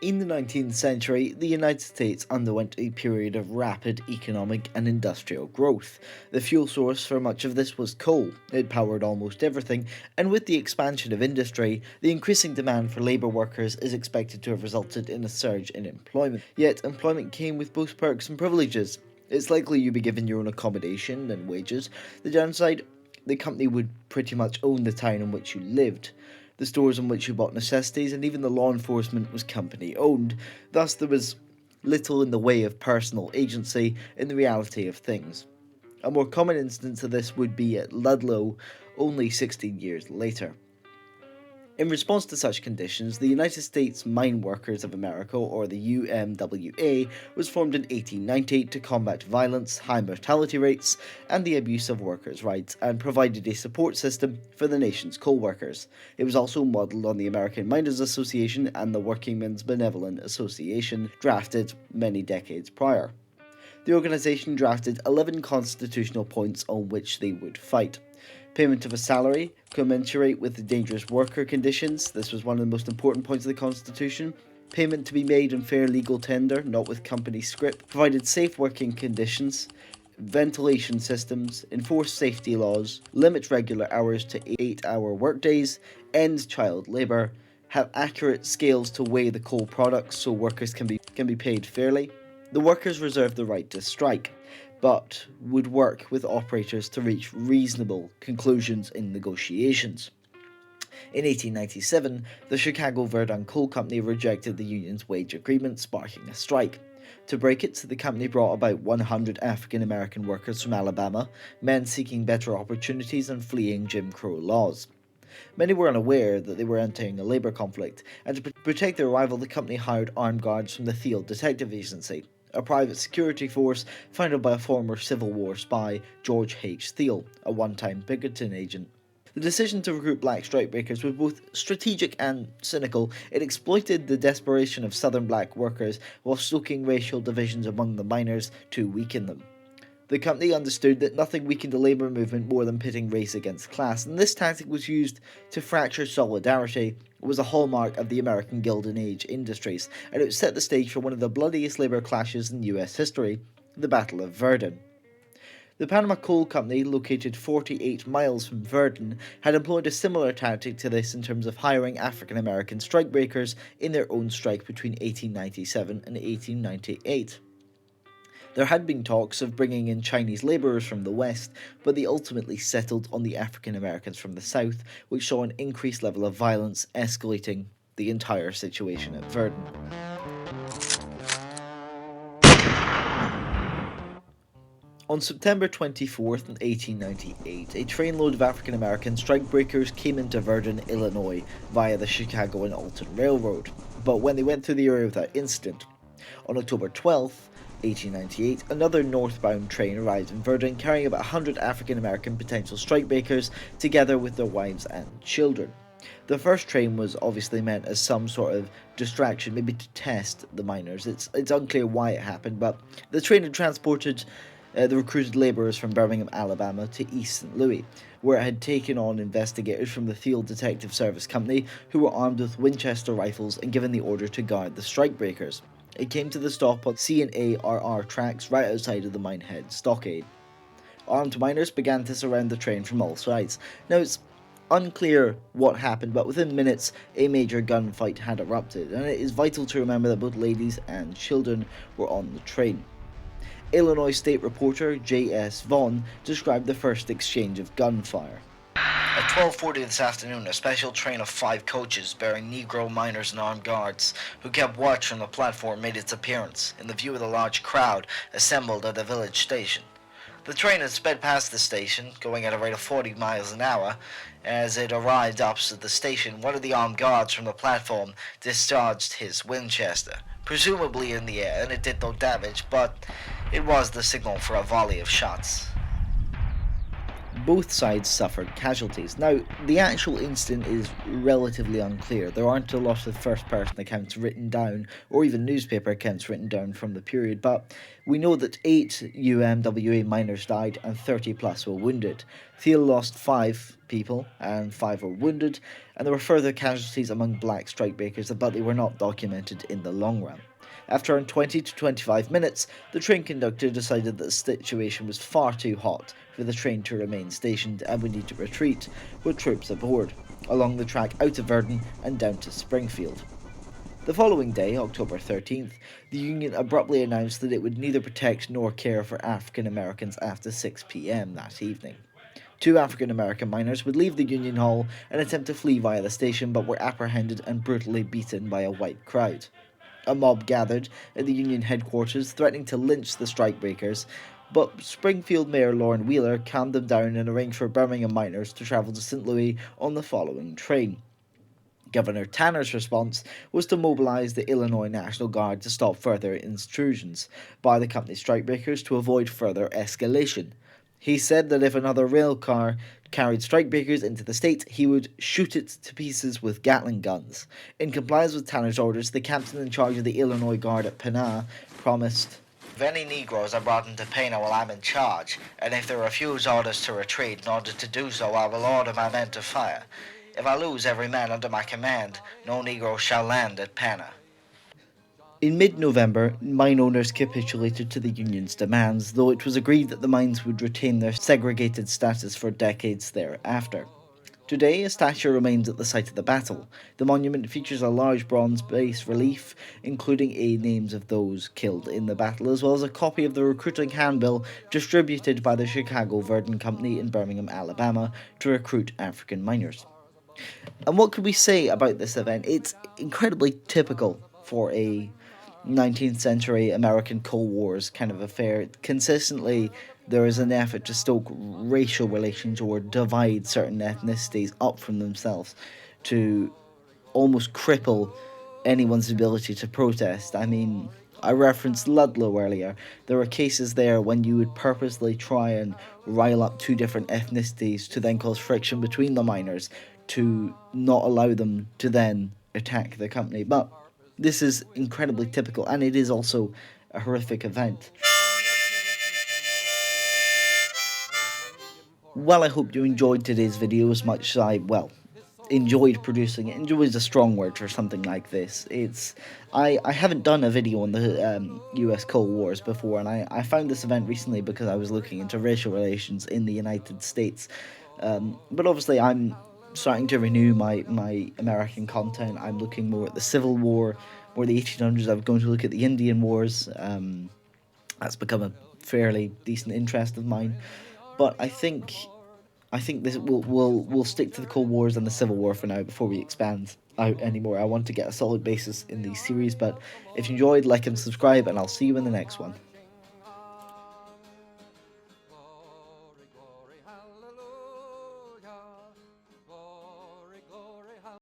In the 19th century, the United States underwent a period of rapid economic and industrial growth. The fuel source for much of this was coal. It powered almost everything, and with the expansion of industry, the increasing demand for labour workers is expected to have resulted in a surge in employment. Yet, employment came with both perks and privileges. It's likely you'd be given your own accommodation and wages. The downside, the company would pretty much own the town in which you lived. The stores in which you bought necessities, and even the law enforcement was company owned. Thus, there was little in the way of personal agency in the reality of things. A more common instance of this would be at Ludlow, only 16 years later. In response to such conditions, the United States Mine Workers of America, or the UMWA, was formed in 1890 to combat violence, high mortality rates, and the abuse of workers' rights, and provided a support system for the nation's coal workers. It was also modelled on the American Miners Association and the Workingmen's Benevolent Association, drafted many decades prior. The organisation drafted 11 constitutional points on which they would fight. Payment of a salary, commensurate with the dangerous worker conditions. This was one of the most important points of the Constitution. Payment to be made in fair legal tender, not with company scrip. Provided safe working conditions, ventilation systems, enforce safety laws, limit regular hours to 8-hour workdays, end child labour, have accurate scales to weigh the coal products so workers can be paid fairly. The workers reserved the right to strike, but would work with operators to reach reasonable conclusions in negotiations. In 1897, the Chicago Virden Coal Company rejected the union's wage agreement, sparking a strike. To break it, the company brought about 100 African American workers from Alabama, men seeking better opportunities and fleeing Jim Crow laws. Many were unaware that they were entering a labour conflict, and to protect their arrival, the company hired armed guards from the Field Detective Agency, a private security force founded by a former Civil War spy, George H. Thiel, a one-time Pinkerton agent. The decision to recruit black strikebreakers was both strategic and cynical. It exploited the desperation of Southern black workers while stoking racial divisions among the miners to weaken them. The company understood that nothing weakened the labour movement more than pitting race against class, and this tactic was used to fracture solidarity. It was a hallmark of the American Golden Age industries, and it set the stage for one of the bloodiest labour clashes in US history, the Battle of Virden. The Panama Coal Company, located 48 miles from Virden, had employed a similar tactic to this in terms of hiring African American strikebreakers in their own strike between 1897 and 1898. There had been talks of bringing in Chinese labourers from the west, but they ultimately settled on the African Americans from the south, which saw an increased level of violence, escalating the entire situation at Virden. On September 24th, 1898, a trainload of African American strikebreakers came into Virden, Illinois, via the Chicago and Alton Railroad, but when they went through the area without incident. On October 12th, 1898, another northbound train arrived in Virden carrying about 100 African American potential strikebreakers together with their wives and children. The first train was obviously meant as some sort of distraction, maybe to test the miners. It's unclear why it happened, but the train had transported the recruited labourers from Birmingham, Alabama to East St. Louis, where it had taken on investigators from the Field Detective Service Company who were armed with Winchester rifles and given the order to guard the strikebreakers. It came to the stop on C&A-RR tracks right outside of the Minehead stockade. Armed miners began to surround the train from all sides. Now, it's unclear what happened, but within minutes a major gunfight had erupted, and it is vital to remember that both ladies and children were on the train. Illinois State reporter J.S. Vaughn described the first exchange of gunfire. At 12:40 this afternoon, a special train of 5 coaches bearing Negro miners and armed guards who kept watch from the platform made its appearance in the view of the large crowd assembled at the village station. The train had sped past the station, going at a rate of 40 miles an hour. As it arrived opposite the station, one of the armed guards from the platform discharged his Winchester, presumably in the air, and it did no damage, but it was the signal for a volley of shots. Both sides suffered casualties. Now, the actual incident is relatively unclear. There aren't a lot of first person accounts written down, or even newspaper accounts written down from the period, but we know that 8 UMWA miners died and 30 plus were wounded. Thiel lost 5 people and 5 were wounded, and there were further casualties among black strikebreakers, but they were not documented in the long run. After around 20 to 25 minutes, the train conductor decided that the situation was far too hot for the train to remain stationed and would need to retreat, with troops aboard, along the track out of Virden and down to Springfield. The following day, October 13th, the Union abruptly announced that it would neither protect nor care for African Americans after 6 p.m. that evening. 2 African American miners would leave the Union Hall and attempt to flee via the station, but were apprehended and brutally beaten by a white crowd. A mob gathered at the Union headquarters, threatening to lynch the strikebreakers, but Springfield Mayor Lauren Wheeler calmed them down and arranged for Birmingham miners to travel to St. Louis on the following train. Governor Tanner's response was to mobilize the Illinois National Guard to stop further intrusions by the company's strikebreakers to avoid further escalation. He said that if another rail car carried strikebreakers into the state, he would shoot it to pieces with Gatling guns. In compliance with Tanner's orders, the captain in charge of the Illinois Guard at Pana promised, "If any Negroes are brought into Pana while I'm in charge, and if they refuse orders to retreat, in order to do so I will order my men to fire. If I lose every man under my command, no Negro shall land at Pana." In mid-November, mine owners capitulated to the Union's demands, though it was agreed that the mines would retain their segregated status for decades thereafter. Today, a statue remains at the site of the battle. The monument features a large bronze bas relief, including names of those killed in the battle, as well as a copy of the recruiting handbill distributed by the Chicago Virden Company in Birmingham, Alabama, to recruit African miners. And what could we say about this event? It's incredibly typical for a 19th century American Cold Wars kind of affair. Consistently, there is an effort to stoke racial relations or divide certain ethnicities up from themselves to almost cripple anyone's ability to protest. I mean, I referenced Ludlow earlier. There were cases there when you would purposely try and rile up 2 different ethnicities to then cause friction between the miners to not allow them to then attack the company. But this is incredibly typical, and it is also a horrific event. Well, I hope you enjoyed today's video as much as I, enjoyed producing it. Enjoy is a strong word for something like this. I haven't done a video on the US Cold Wars before, and I found this event recently because I was looking into racial relations in the United States. But obviously I'm starting to renew my American content. I'm looking more at the Civil War, more the 1800s. I'm going to look at the Indian Wars. That's become a fairly decent interest of mine. But I think this we'll stick to the Cold Wars and the Civil War for now before we expand out anymore. I want to get a solid basis in these series. But if you enjoyed, like and subscribe, and I'll see you in the next one.